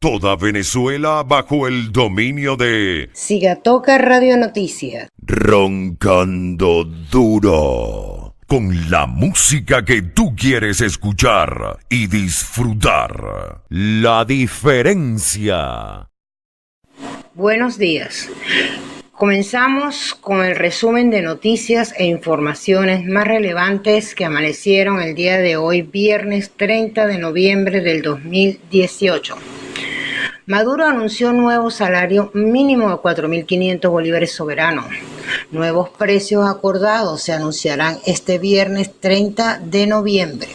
Toda Venezuela bajo el dominio de Sigatoca Radio Noticias. Roncando Duro. Con la música que tú quieres escuchar y disfrutar. La diferencia. Buenos días. Comenzamos con el resumen de noticias e informaciones más relevantes que amanecieron el día de hoy, viernes 30 de noviembre del 2018. Maduro anunció un nuevo salario mínimo de 4.500 bolívares soberanos. Nuevos precios acordados se anunciarán este viernes 30 de noviembre.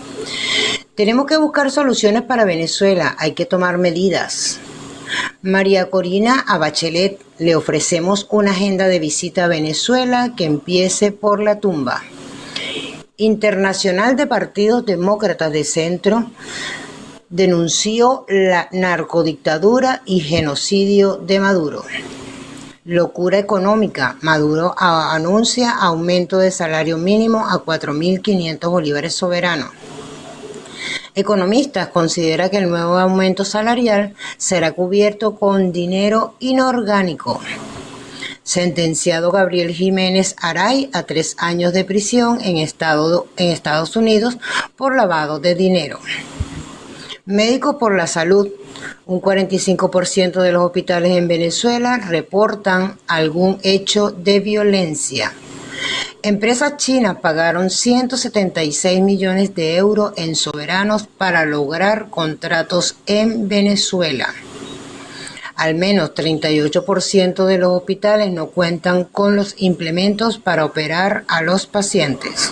Tenemos que buscar soluciones para Venezuela, hay que tomar medidas. María Corina a Bachelet le ofrecemos una agenda de visita a Venezuela que empiece por la tumba. Internacional de Partidos Demócratas de Centro denunció la narcodictadura y genocidio de Maduro. Locura económica. Maduro anuncia aumento de salario mínimo a 4.500 bolívares soberanos. Economistas consideran que el nuevo aumento salarial será cubierto con dinero inorgánico. Sentenciado Gabriel Jiménez Aray a 3 años de prisión en Estados Unidos por lavado de dinero. Médicos por la Salud. Un 45% de los hospitales en Venezuela reportan algún hecho de violencia. Empresas chinas pagaron 176 millones de euros en soberanos para lograr contratos en Venezuela. Al menos 38% de los hospitales no cuentan con los implementos para operar a los pacientes.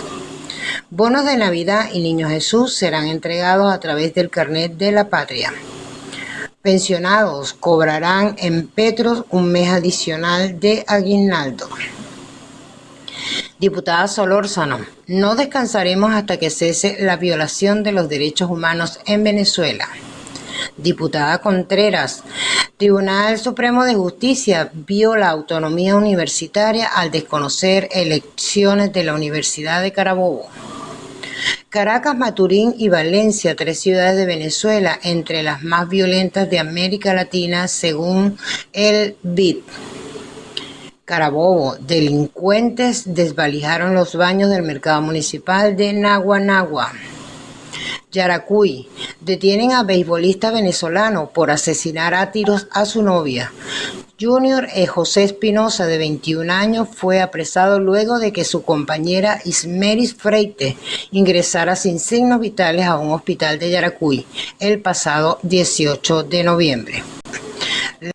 Bonos de Navidad y Niño Jesús serán entregados a través del Carnet de la Patria. Pensionados cobrarán en Petros un mes adicional de aguinaldo. Diputada Solórzano, no descansaremos hasta que cese la violación de los derechos humanos en Venezuela. Diputada Contreras, Tribunal Supremo de Justicia viola autonomía universitaria al desconocer elecciones de la Universidad de Carabobo. Caracas, Maturín y Valencia, 3 ciudades de Venezuela, entre las más violentas de América Latina, según el BID. Carabobo, delincuentes desvalijaron los baños del mercado municipal de Naguanagua. Yaracuy, detienen a beisbolista venezolano por asesinar a tiros a su novia. Junior José Espinosa, de 21 años, fue apresado luego de que su compañera Ismeris Freite ingresara sin signos vitales a un hospital de Yaracuy el pasado 18 de noviembre.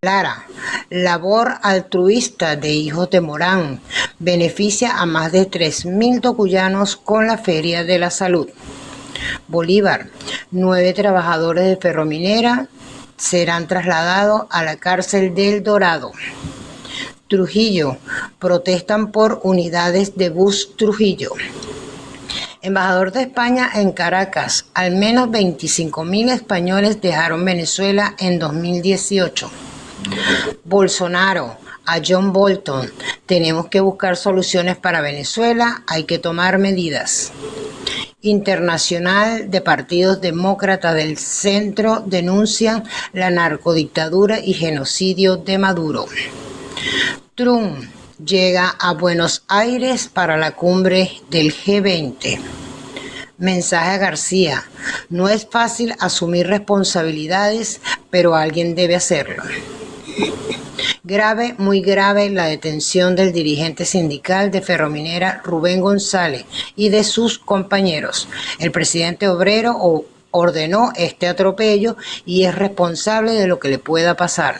Lara, labor altruista de Hijos de Morán, beneficia a más de 3.000 tocuyanos con la Feria de la Salud. Bolívar, 9 trabajadores de Ferrominera serán trasladados a la cárcel del Dorado. Trujillo, protestan por unidades de bus Trujillo. Embajador de España en Caracas, al menos 25.000 españoles dejaron Venezuela en 2018. Bolsonaro, a John Bolton, tenemos que buscar soluciones para Venezuela, hay que tomar medidas. Internacional de Partidos Demócratas del Centro denuncian la narcodictadura y genocidio de Maduro. Trump llega a Buenos Aires para la cumbre del G20. Mensaje a García, no es fácil asumir responsabilidades, pero alguien debe hacerlo. Grave, muy grave, la detención del dirigente sindical de Ferrominera Rubén González y de sus compañeros. El presidente obrero ordenó este atropello y es responsable de lo que le pueda pasar.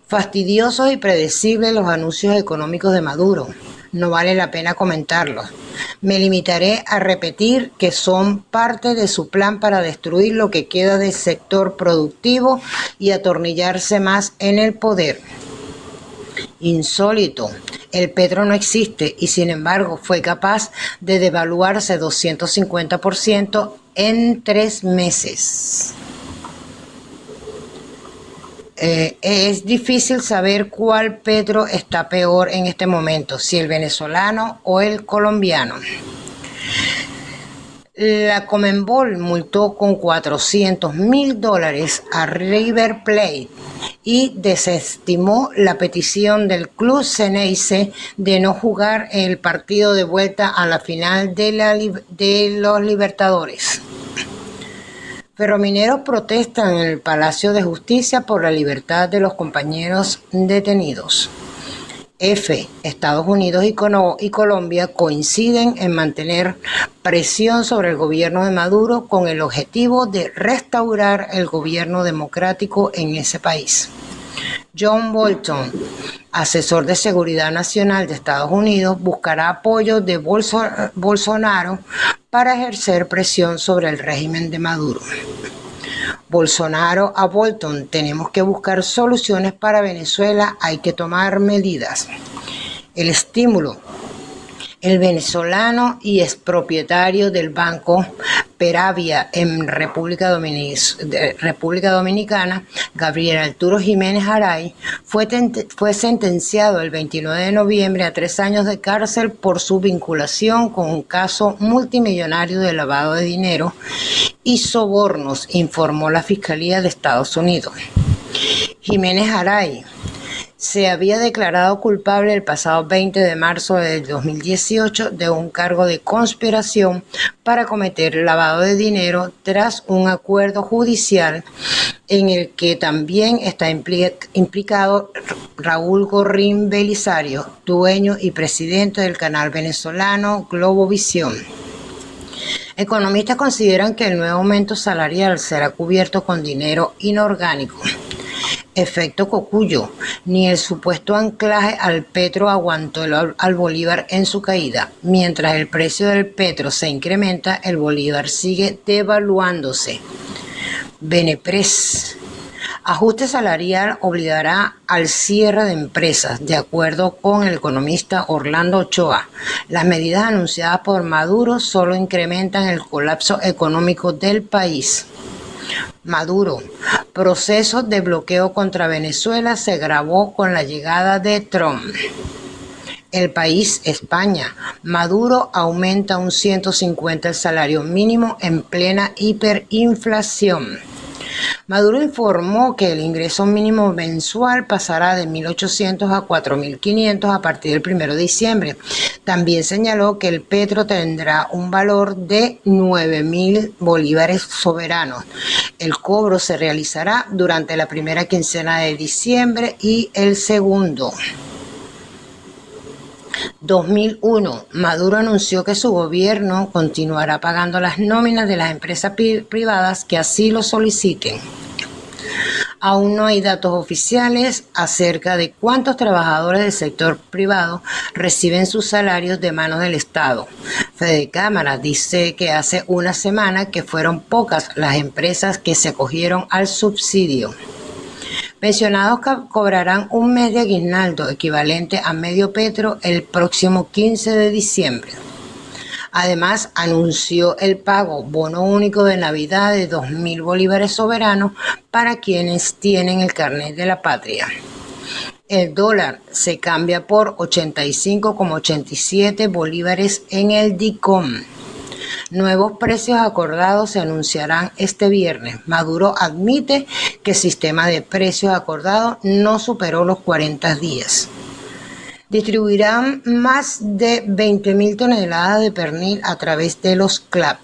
Fastidiosos y predecibles los anuncios económicos de Maduro. No vale la pena comentarlos. Me limitaré a repetir que son parte de su plan para destruir lo que queda del sector productivo y atornillarse más en el poder. Insólito, el petro no existe y sin embargo fue capaz de devaluarse 250% en 3 meses. Es difícil saber cuál petro está peor en este momento, si el venezolano o el colombiano. La Conmebol multó con $400.000 a River Plate y desestimó la petición del club Xeneize de no jugar el partido de vuelta a la final de los Libertadores. Ferromineros protestan en el Palacio de Justicia por la libertad de los compañeros detenidos. Estados Unidos y Colombia coinciden en mantener presión sobre el gobierno de Maduro con el objetivo de restaurar el gobierno democrático en ese país. John Bolton, asesor de seguridad nacional de Estados Unidos, buscará apoyo de Bolsonaro para ejercer presión sobre el régimen de Maduro. Bolsonaro a Bolton: tenemos que buscar soluciones para Venezuela, hay que tomar medidas. El estímulo. El venezolano y expropietario del banco Peravia en República Dominicana, Gabriel Arturo Jiménez Aray, fue sentenciado el 29 de noviembre a 3 años de cárcel por su vinculación con un caso multimillonario de lavado de dinero y sobornos, informó la Fiscalía de Estados Unidos. Jiménez Aray se había declarado culpable el pasado 20 de marzo de 2018 de un cargo de conspiración para cometer lavado de dinero tras un acuerdo judicial en el que también está implicado Raúl Gorrín Belisario, dueño y presidente del canal venezolano Globovisión. Economistas consideran que el nuevo aumento salarial será cubierto con dinero inorgánico. Efecto Cocuyo: ni el supuesto anclaje al petro aguantó al bolívar en su caída. Mientras el precio del petro se incrementa, el bolívar sigue devaluándose. Benepres: ajuste salarial obligará al cierre de empresas, de acuerdo con el economista Orlando Ochoa. Las medidas anunciadas por Maduro solo incrementan el colapso económico del país. Maduro: proceso de bloqueo contra Venezuela se agravó con la llegada de Trump. El País, España: Maduro aumenta un 150 el salario mínimo en plena hiperinflación. Maduro informó que el ingreso mínimo mensual pasará de 1.800 a 4.500 a partir del 1 de diciembre. También señaló que el petro tendrá un valor de 9.000 bolívares soberanos. El cobro se realizará durante la primera quincena de diciembre y el segundo. 2001. Maduro anunció que su gobierno continuará pagando las nóminas de las empresas privadas que así lo soliciten. Aún no hay datos oficiales acerca de cuántos trabajadores del sector privado reciben sus salarios de manos del Estado. Fede Cámara dice que hace una semana que fueron pocas las empresas que se acogieron al subsidio. Pensionados cobrarán un mes de aguinaldo equivalente a medio petro el próximo 15 de diciembre. Además, anunció el pago bono único de Navidad de 2.000 bolívares soberanos para quienes tienen el carnet de la patria. El dólar se cambia por 85,87 bolívares en el DICOM. Nuevos precios acordados se anunciarán este viernes. Maduro admite que el sistema de precios acordado no superó los 40 días. Distribuirán más de 20.000 toneladas de pernil a través de los CLAP.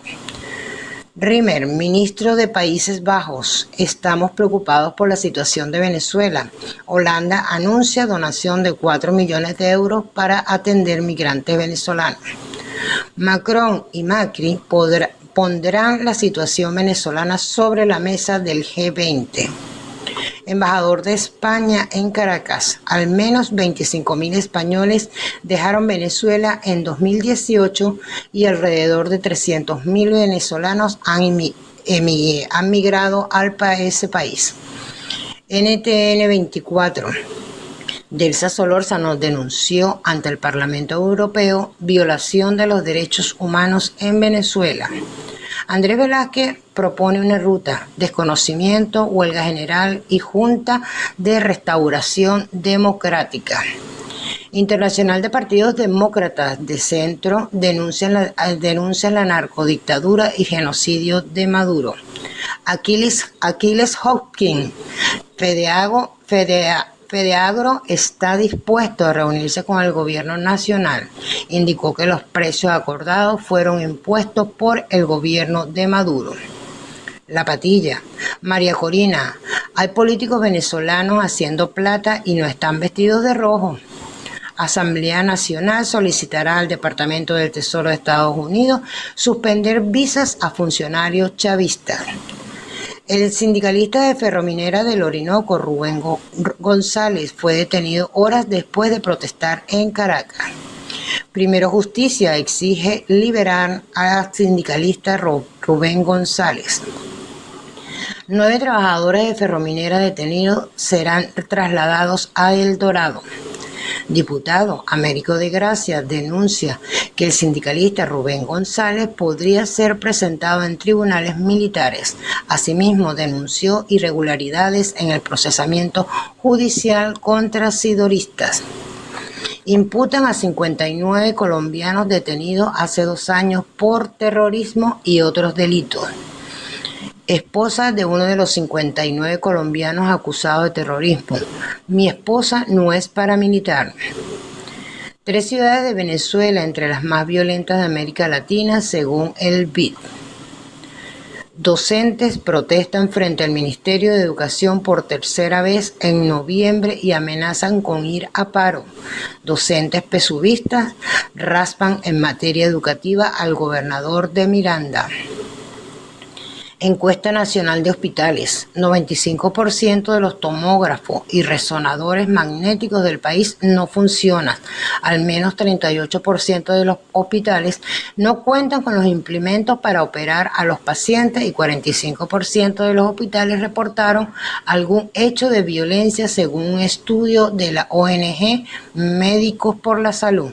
Riemer, ministro de Países Bajos: estamos preocupados por la situación de Venezuela. Holanda anuncia donación de 4 millones de euros para atender migrantes venezolanos. Macron y Macri pondrán la situación venezolana sobre la mesa del G20. Embajador de España en Caracas: al menos 25.000 españoles dejaron Venezuela en 2018 y alrededor de 300.000 venezolanos han migrado a ese país. NTN 24. Delsa Solórzano denunció ante el Parlamento Europeo violación de los derechos humanos en Venezuela. Andrés Velázquez propone una ruta: desconocimiento, huelga general y junta de restauración democrática. Internacional de Partidos Demócratas de Centro denuncia la narcodictadura y genocidio de Maduro. Achilles Hopkins, Fedeagro está dispuesto a reunirse con el gobierno nacional. Indicó que los precios acordados fueron impuestos por el gobierno de Maduro. La Patilla. María Corina, hay políticos venezolanos haciendo plata y no están vestidos de rojo. Asamblea Nacional solicitará al Departamento del Tesoro de Estados Unidos suspender visas a funcionarios chavistas. El sindicalista de Ferrominera del Orinoco, Rubén González, fue detenido horas después de protestar en Caracas. Primero Justicia exige liberar al sindicalista Rubén González. 9 trabajadores de Ferrominera detenidos serán trasladados a El Dorado. Diputado Américo de Gracia denuncia que el sindicalista Rubén González podría ser presentado en tribunales militares. Asimismo, denunció irregularidades en el procesamiento judicial contra sidoristas. Imputan a 59 colombianos detenidos hace 2 años por terrorismo y otros delitos. Esposa de uno de los 59 colombianos acusados de terrorismo. Mi esposa no es paramilitar. 3 ciudades de Venezuela entre las más violentas de América Latina, según el BID. Docentes protestan frente al Ministerio de Educación por 3ª vez en noviembre y amenazan con ir a paro. Docentes pesubistas raspan en materia educativa al gobernador de Miranda. Encuesta Nacional de Hospitales. 95% de los tomógrafos y resonadores magnéticos del país no funcionan. Al menos 38% de los hospitales no cuentan con los implementos para operar a los pacientes y 45% de los hospitales reportaron algún hecho de violencia según un estudio de la ONG Médicos por la Salud.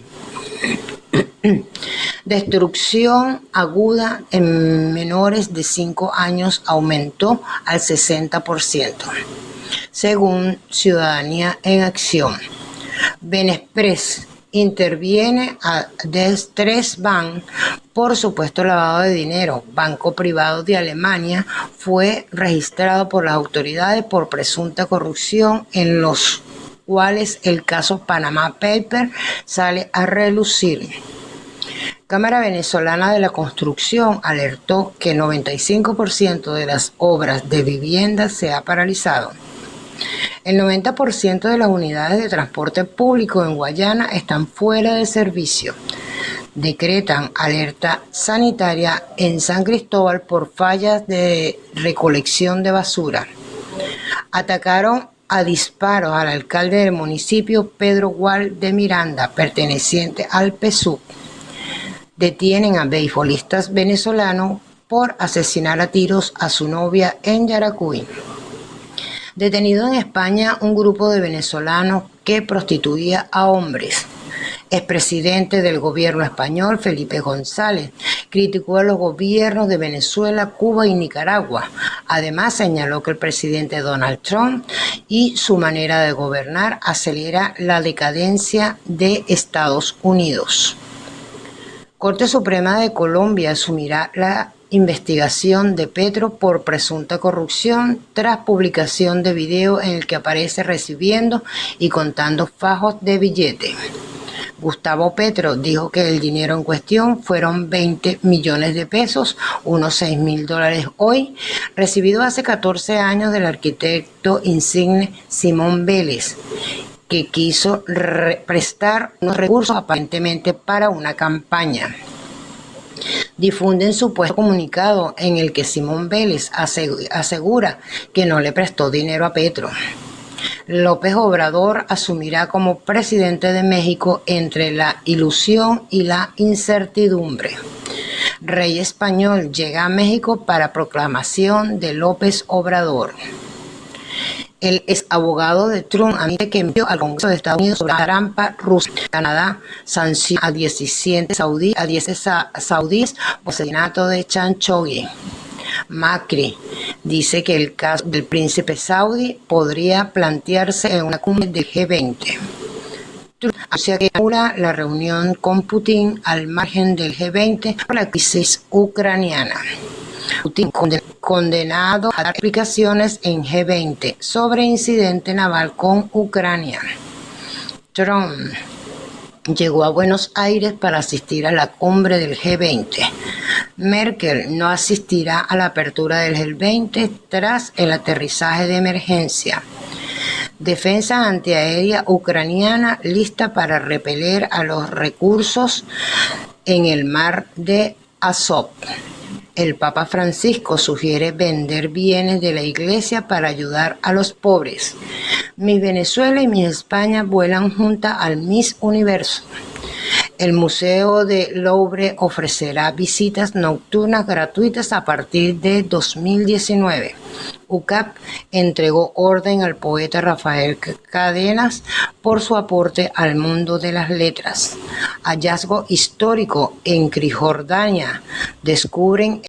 Destrucción aguda en menores de 5 años aumentó al 60%, según Ciudadanía en Acción. Benexpress interviene a Des3 Bank por supuesto lavado de dinero. Banco privado de Alemania fue registrado por las autoridades por presunta corrupción, en los cuales el caso Panama Papers sale a relucir. Cámara Venezolana de la Construcción alertó que 95% de las obras de vivienda se ha paralizado. El 90% de las unidades de transporte público en Guayana están fuera de servicio. Decretan alerta sanitaria en San Cristóbal por fallas de recolección de basura. Atacaron a disparos al alcalde del municipio, Pedro Gual de Miranda, perteneciente al PSUV. Detienen a beisbolistas venezolanos por asesinar a tiros a su novia en Yaracuy. Detenido en España un grupo de venezolanos que prostituía a hombres. Expresidente del gobierno español, Felipe González, criticó a los gobiernos de Venezuela, Cuba y Nicaragua. Además, señaló que el presidente Donald Trump y su manera de gobernar acelera la decadencia de Estados Unidos. Corte Suprema de Colombia asumirá la investigación de Petro por presunta corrupción tras publicación de video en el que aparece recibiendo y contando fajos de billetes. Gustavo Petro dijo que el dinero en cuestión fueron 20 millones de pesos, unos $6.000 hoy, recibido hace 14 años del arquitecto insigne Simón Vélez, que quiso prestar unos recursos aparentemente para una campaña. Difunden supuesto comunicado en el que Simón Vélez asegura que no le prestó dinero a Petro. López Obrador asumirá como presidente de México entre la ilusión y la incertidumbre. Rey español llega a México para proclamación de López Obrador. El ex abogado de Trump admite que envió al Congreso de Estados Unidos sobre la trampa rusa. Canadá sanciona a 17 saudíes por asesinato de Khashoggi. Macri dice que el caso del príncipe saudí podría plantearse en una cumbre del G20. anuncia que inaugura la reunión con Putin al margen del G20 por la crisis ucraniana. Putin condenado a dar explicaciones en G20 sobre incidente naval con Ucrania. Trump llegó a Buenos Aires para asistir a la cumbre del G20. Merkel no asistirá a la apertura del G20 tras el aterrizaje de emergencia. Defensa antiaérea ucraniana lista para repeler a los recursos en el mar de Azov. El Papa Francisco sugiere vender bienes de la iglesia para ayudar a los pobres. Miss Venezuela y Miss España vuelan juntas al Miss Universo. El Museo del Louvre ofrecerá visitas nocturnas gratuitas a partir de 2019. UCAP entregó orden al poeta Rafael Cadenas por su aporte al mundo de las letras. Hallazgo histórico en Cisjordania. Descubren